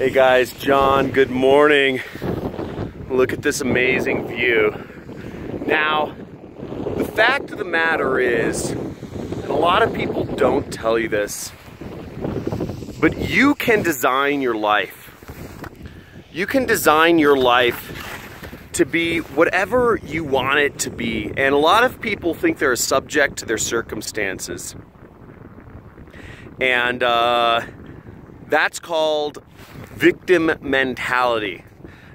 Hey guys, John, good morning. Look at this amazing view. Now, the fact of the matter is, and a lot of people don't tell you this, but you can design your life. You can design your life to be whatever you want it to be. And a lot of people think they're subject to their circumstances. And that's called victim mentality.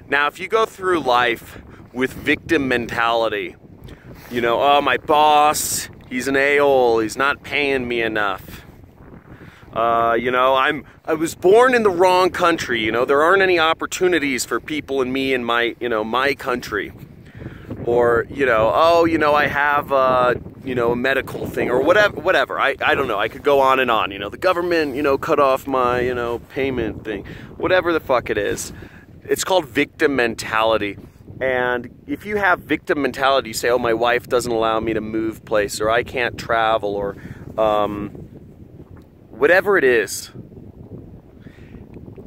Now, if you go through life with victim mentality, you know, oh, my boss, he's an a-hole, he's not paying me enough. You know, I was born in the wrong country, you know, there aren't any opportunities for people in me in my, you know, my country. Or, you know, oh, you know, I have, you know, a medical thing or whatever. I don't know. I could go on and on. You know, the government, you know, cut off my, you know, payment thing. Whatever the fuck it is. It's called victim mentality. And if you have victim mentality, you say, oh, my wife doesn't allow me to move place, or I can't travel, or whatever it is,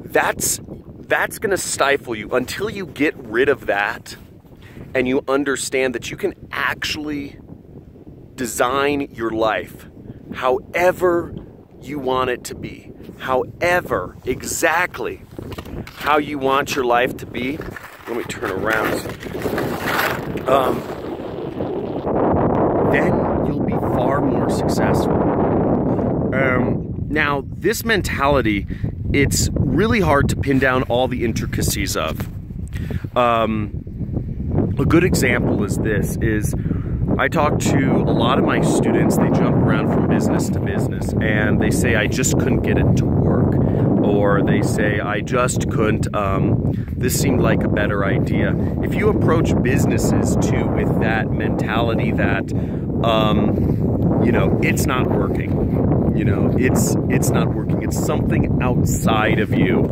that's going to stifle you until you get rid of that. And you understand that you can actually design your life however you want it to be. However, exactly how you want your life to be. Let me turn around. Then you'll be far more successful. Now, this mentality, it's really hard to pin down all the intricacies of. A good example is this, I talk to a lot of my students, they jump around from business to business, and they say, I just couldn't get it to work. Or they say, I just couldn't, this seemed like a better idea. If you approach businesses too with that mentality that, you know, it's not working. You know, it's not working. It's something outside of you.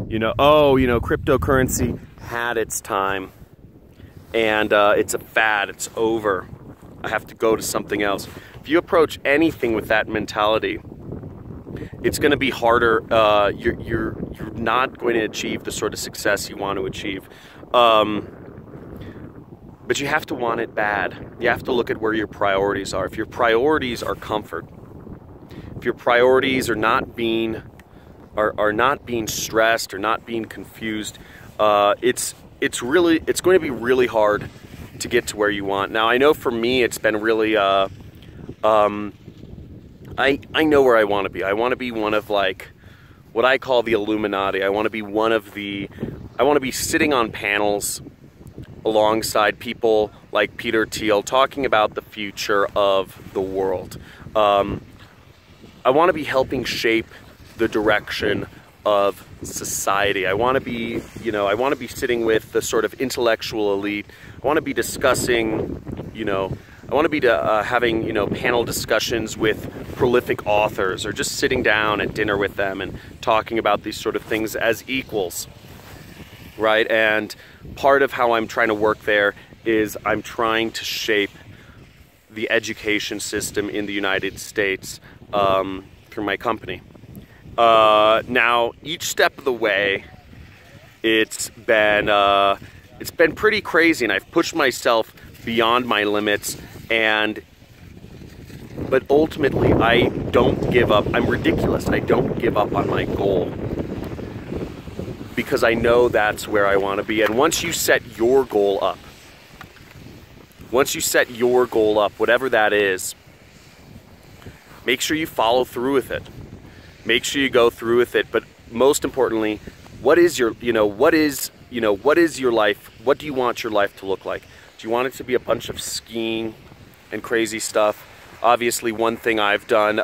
You know, oh, you know, cryptocurrency had its time. And it's a fad, it's over. I have to go to something else. If you approach anything with that mentality, it's going to be harder. You're not going to achieve the sort of success you want to achieve. But you have to want it bad. You have to look at where your priorities are. If your priorities are comfort, if your priorities are not being stressed or not being confused, it's going to be really hard to get to where you want. Now, I know for me, it's been really, I know where I want to be. I want to be one of, like, what I call the Illuminati. I want to be I want to be sitting on panels alongside people like Peter Thiel talking about the future of the world. I want to be helping shape the direction of society. I want to be, you know, I want to be sitting with the sort of intellectual elite. I want to be discussing, you know, I want to be having, you know, panel discussions with prolific authors, or just sitting down at dinner with them and talking about these sort of things as equals, right? And part of how I'm trying to work there is I'm trying to shape the education system in the United States through my company. Now, each step of the way, it's been pretty crazy, and I've pushed myself beyond my limits, but ultimately, I don't give up. I'm ridiculous. I don't give up on my goal, because I know that's where I want to be. And once you set your goal up, whatever that is, make sure you follow through with it. Make sure you go through with it, but most importantly, what is your life? What do you want your life to look like? Do you want it to be a bunch of skiing and crazy stuff? Obviously, one thing I've done,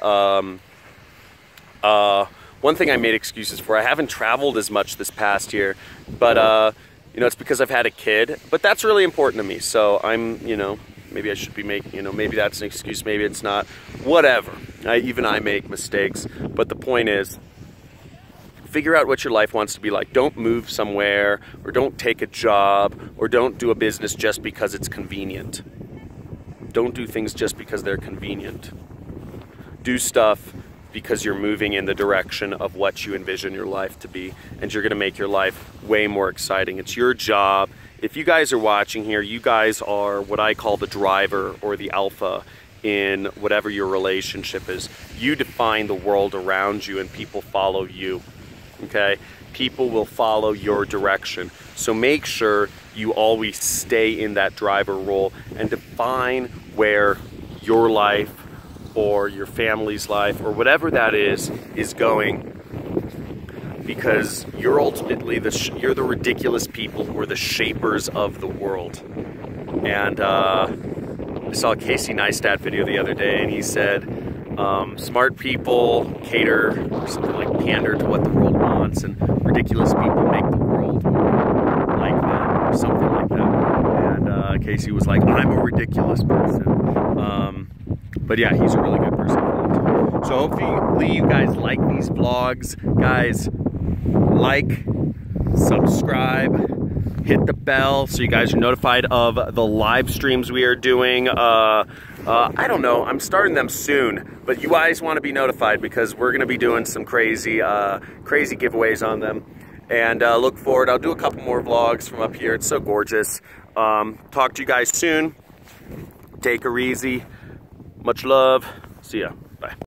one thing I made excuses for, I haven't traveled as much this past year, but you know, it's because I've had a kid, but that's really important to me. So I'm, you know, maybe I should be making, you know, maybe that's an excuse, maybe it's not, whatever. Even I make mistakes, but the point is, figure out what your life wants to be like. Don't move somewhere, or don't take a job, or don't do a business just because it's convenient. Don't do things just because they're convenient. Do stuff because you're moving in the direction of what you envision your life to be, and you're gonna make your life way more exciting. It's your job. If you guys are watching here, you guys are what I call the driver or the alpha in whatever your relationship is. You define the world around you and people follow you, okay? People will follow your direction. So make sure you always stay in that driver role and define where your life or your family's life or whatever that is going, because you're ultimately you're the ridiculous people who are the shapers of the world. And I saw a Casey Neistat video the other day, and he said smart people cater or something like pander to what the world wants, and ridiculous people make the world more like them or something like that. And Casey was like, I'm a ridiculous person. But yeah, he's a really good person. So hopefully you guys like these vlogs. Guys, like, subscribe, hit the bell so you guys are notified of the live streams we are doing. I don't know, I'm starting them soon, but you guys want to be notified because we're going to be doing some crazy giveaways on them. And look forward, I'll do a couple more vlogs from up here. It's so gorgeous. Talk to you guys soon. Take her easy. Much love. See ya.